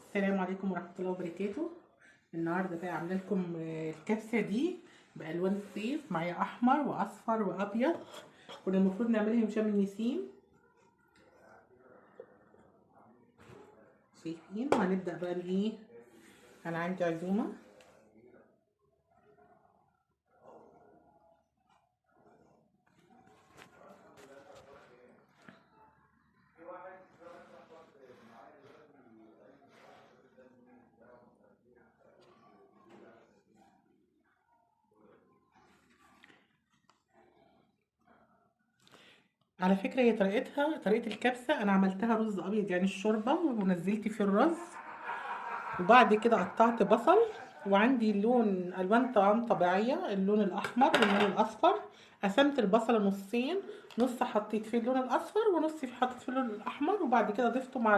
السلام عليكم ورحمة الله وبركاته. النهاردة بقى عاملة لكم الكبسة دي بألوان الصيف، معايا أحمر وأصفر وأبيض. كنا المفروض نعملها يوم شم النسيم، شايفين. وهنبدأ بقى الإيه، أنا عندي عزومة. على فكرة هي طريقة الكبسة، أنا عملتها رز أبيض يعني الشوربة، ونزلت فيه الرز، وبعد كده قطعت بصل، وعندي ألوان طعام طبيعية، اللون الأحمر واللون الأصفر. قسمت البصلة نصين، نص حطيت فيه اللون الأصفر ونص حطيت فيه اللون الأحمر، وبعد كده ضفته مع